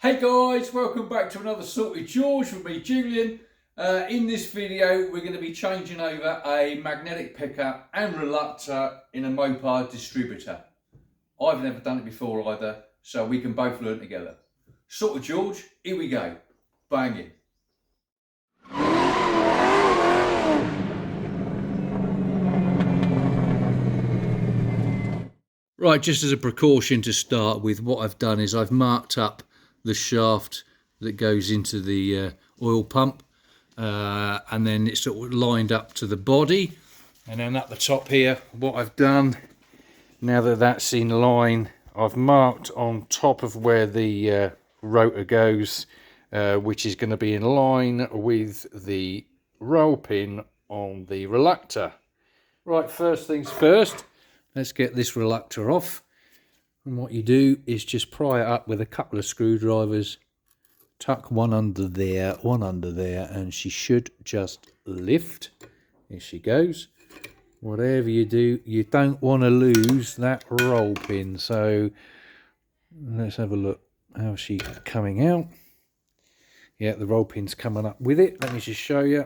Hey guys, welcome back to another Sorted George with me, Julian. In this video, we're going to be changing over a magnetic pickup and reluctor in a Mopar distributor. I've never done it before either, so we can both learn together. Sorted George, here we go. Bang it. Right, just as a precaution to start with, what I've done is I've marked up the shaft that goes into the oil pump, and then it's sort of lined up to the body, and then at the top here what I've done, now that that's in line, I've marked on top of where the rotor goes, which is going to be in line with the roll pin on the reluctor. Right, first things first, let's get this reluctor off. And what you do is just pry it up with a couple of screwdrivers, tuck one under there, and she should just lift. Here she goes. Whatever you do, you don't want to lose that roll pin. So let's have a look. How's she coming out? Yeah, the roll pin's coming up with it. Let me just show you.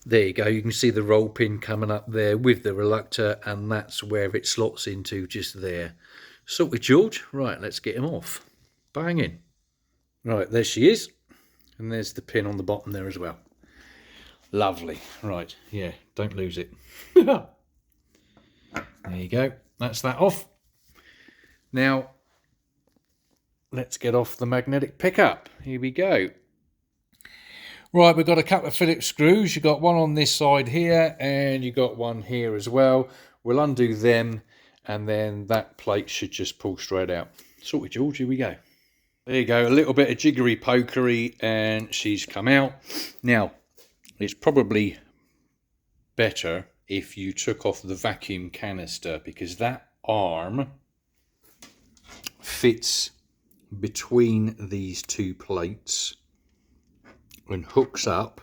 There you go, you can see the roll pin coming up there with the reluctor, and that's where it slots into, just there. Sorted George. Right, let's get him off. Bang in. Right, there she is. And there's the pin on the bottom there as well. Lovely. Right, yeah, don't lose it. There you go, that's that off. Now, let's get off the magnetic pickup. Here we go. Right, we've got a couple of Phillips screws. You've got one on this side here, and you've got one here as well. We'll undo them, and then that plate should just pull straight out. Sorted George, here we go. There you go, a little bit of jiggery pokery, and she's come out. Now, it's probably better if you took off the vacuum canister, because that arm fits between these two plates and hooks up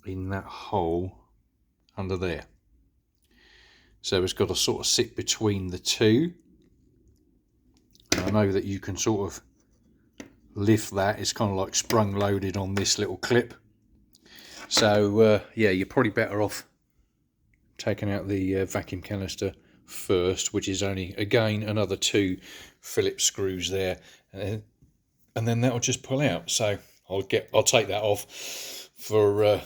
in that hole under there. So it's got to sort of sit between the two. And I know that you can sort of lift that. It's kind of like sprung loaded on this little clip. So yeah, you're probably better off taking out the vacuum canister first, which is only, again, another 2 Phillips screws there. And then that'll just pull out. So I'll take that off for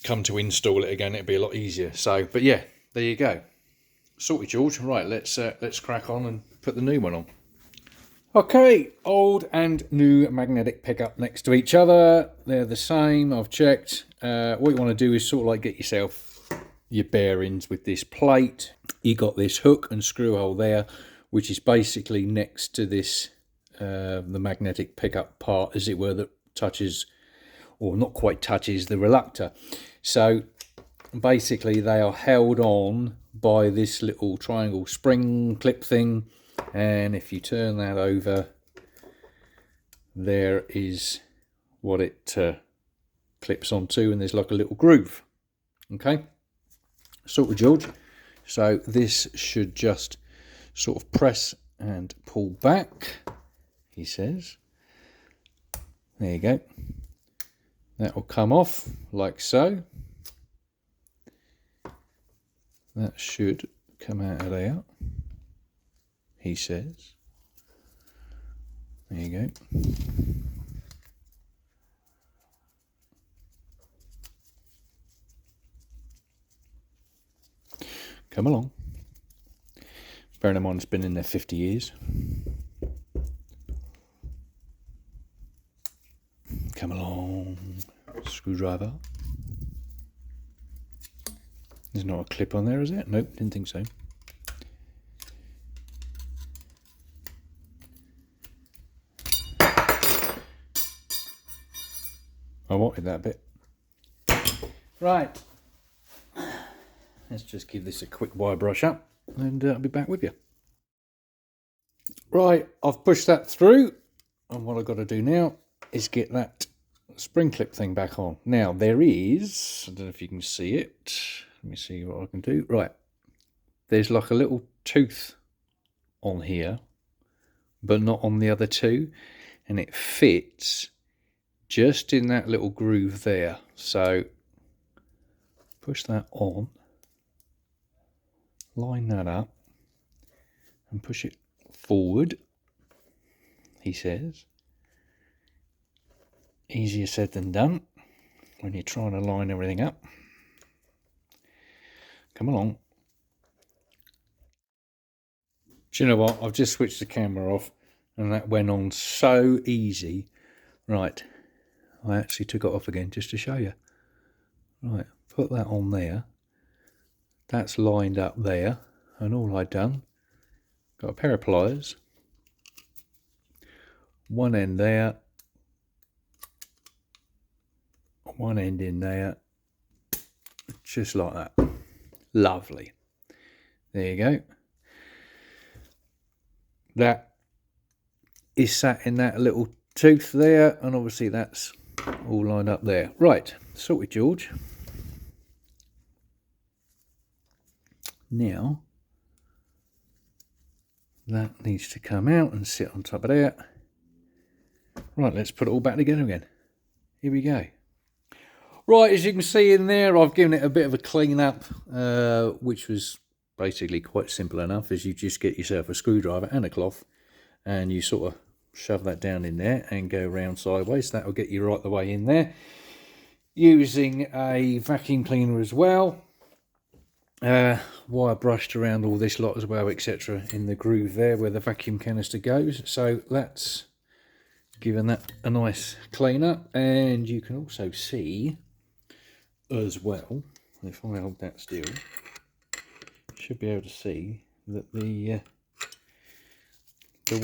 come to install it again. It'll be a lot easier. So, but yeah, there you go. Sorted George. Right, let's crack on and put the new one on. Okay, old and new magnetic pickup next to each other. They're the same. I've checked. What you want to do is sort of like get yourself your bearings with this plate. You got this hook and screw hole there, which is basically next to this the magnetic pickup part, as it were, that touches, or not quite touches, the reluctor. So basically they are held on by this little triangle spring clip thing, and if you turn that over, there is what it clips onto, and there's like a little groove. Okay, Sorted George. So this should just sort of press and pull back, he says. There you go. That will come off like so. That should come out of there, he says. There you go. Come along. Bearing in mind it's been in there 50 years. Come along, screwdriver. There's not a clip on there, is it? Nope, didn't think so. I wanted that bit. Right. Let's just give this a quick wire brush up, and I'll be back with you. Right, I've pushed that through, and what I've got to do now is get that spring clip thing back on. Now there is, I don't know if you can see it, let me see what I can do. Right, there's like a little tooth on here but not on the other two, and it fits just in that little groove there. So push that on, line that up, and push it forward, he says. Easier said than done when you're trying to line everything up. Come along. Do you know what? I've just switched the camera off and that went on so easy. Right, I actually took it off again just to show you. Right, put that on there. That's lined up there, and all I've done, got a pair of pliers, one end there, one end in there, just like that. Lovely. There you go. That is sat in that little tooth there, and obviously that's all lined up there. Right, sorted, George. Now that needs to come out and sit on top of there. Right, let's put it all back together again. Here we go. Right, as you can see in there, I've given it a bit of a clean up, which was basically quite simple enough, as you just get yourself a screwdriver and a cloth, and you sort of shove that down in there and go round sideways. That will get you right the way in there. Using a vacuum cleaner as well. Wire brushed around all this lot as well, etc. in the groove there where the vacuum canister goes. So that's given that a nice clean up. And you can also see as well, if I hold that still, you should be able to see that the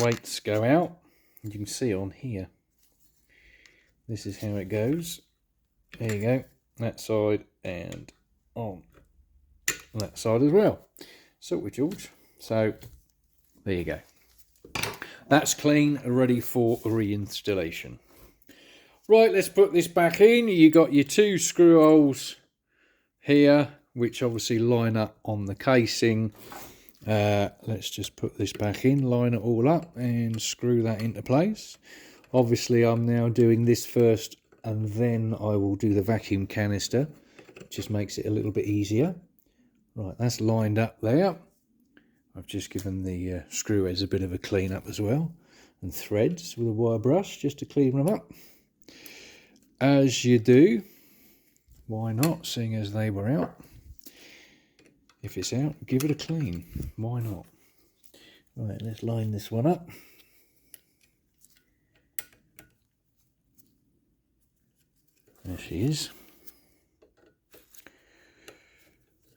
weights go out. You can see on here, this is how it goes. There you go, that side and on that side as well. Sorted, George. So there you go. That's clean, ready for reinstallation. Right, let's put this back in. You got your two screw holes here, which obviously line up on the casing. Let's just put this back in, line it all up and screw that into place. Obviously I'm now doing this first and then I will do the vacuum canister. It just makes it a little bit easier. Right, that's lined up there. I've just given the screw heads a bit of a clean up as well, and threads with a wire brush just to clean them up. As you do, why not, seeing as they were out. If it's out, give it a clean, why not? Right, let's line this one up. There she is.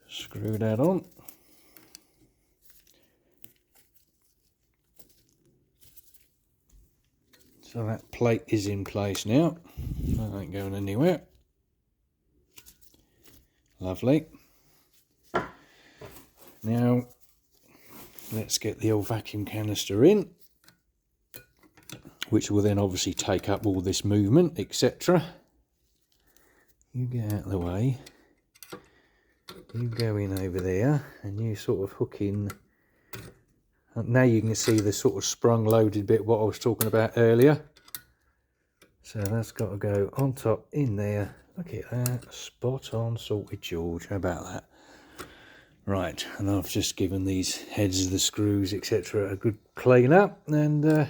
Screw that on. So that plate is in place now. That ain't going anywhere. Lovely. Now let's get the old vacuum canister in, which will then obviously take up all this movement, etc. You get out of the way. You go in over there and you sort of hook in. Now you can see the sort of sprung loaded bit what I was talking about earlier. So that's got to go on top in there. Look at that, spot on, sorted, George. How about that? Right, and I've just given these heads of the screws, etc. a good clean up, and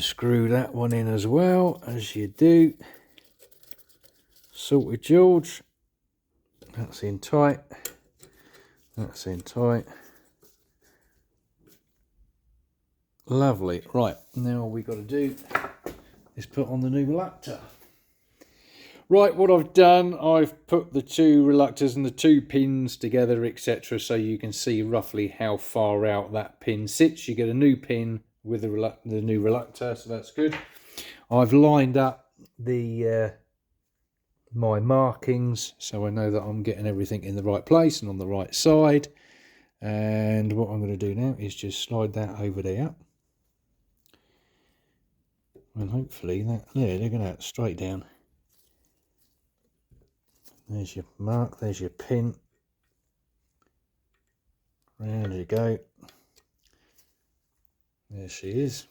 screw that one in as well, as you do. Sorted, George. That's in tight. That's in tight. Lovely. Right, now all we've got to do is put on the new Reluctor. Right, what I've done, I've put the two Reluctors and the two pins together, etc. so you can see roughly how far out that pin sits. You get a new pin with the new Reluctor, so that's good. I've lined up the my markings so I know that I'm getting everything in the right place and on the right side. And what I'm going to do now is just slide that over there. And hopefully that, there, look at that, straight down. There's your mark, there's your pin. Round you go. There she is.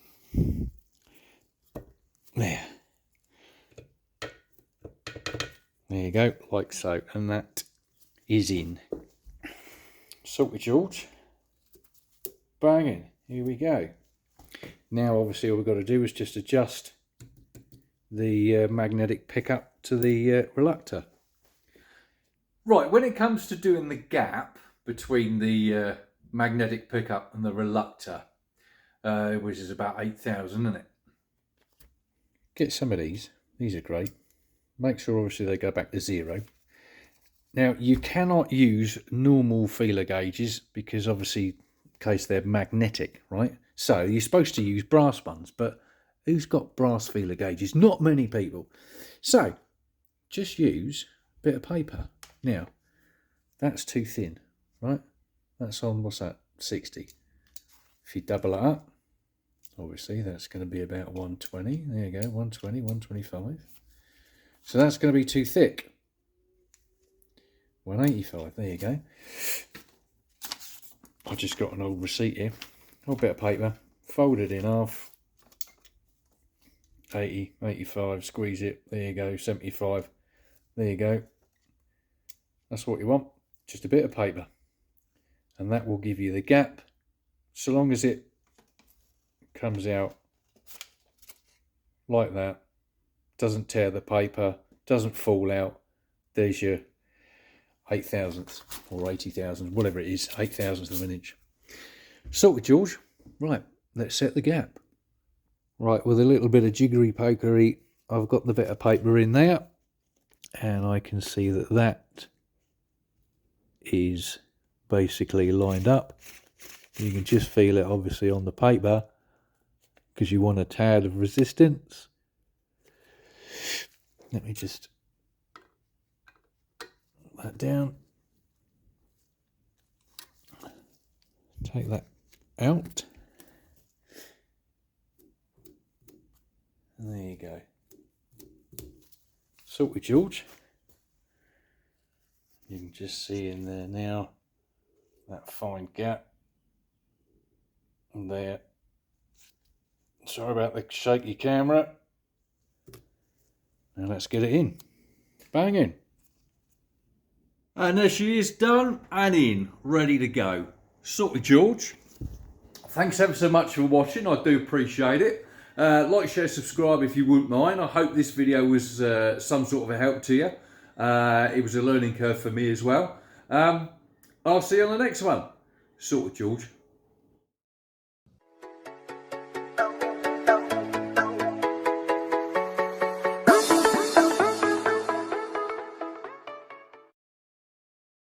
There. There you go, like so. And that is in. Salty George. Banging. Here we go. Now obviously all we've got to do is just adjust the magnetic pickup to the Reluctor. Right, when it comes to doing the gap between the magnetic pickup and the Reluctor, which is about 8,000, isn't it? Get some of these. These are great. Make sure obviously they go back to 0. Now you cannot use normal feeler gauges because obviously in case they're magnetic, right? So you're supposed to use brass ones, but who's got brass feeler gauges? Not many people. So just use a bit of paper. Now that's too thin, right? That's on, what's that, 60. If you double it up, obviously that's going to be about 120. There you go, 120, 125. So that's going to be too thick. 185, there you go. I just got an old receipt here. Old bit of paper, fold it in half. 80, 85, squeeze it, there you go, 75. There you go. That's what you want, just a bit of paper. And that will give you the gap, so long as it comes out like that, doesn't tear the paper, doesn't fall out. There's your 8,000th or 80,000, whatever it is, 8,000th of an inch. Salty George. Right, let's set the gap. Right, with a little bit of jiggery pokery, I've got the bit of paper in there, and I can see that that is basically lined up. You can just feel it obviously on the paper because you want a tad of resistance. Let me just put that down. Take that out. And there you go. Salty George. You can just see in there now that fine gap. And there. Sorry about the shaky camera. Now let's get it in. Bang in. And there she is, done and in, ready to go. Salty George. Thanks ever so much for watching. I do appreciate it. Like, share, subscribe if you wouldn't mind. I hope this video was some sort of a help to you. It was a learning curve for me as well. I'll see you on the next one. Salty George.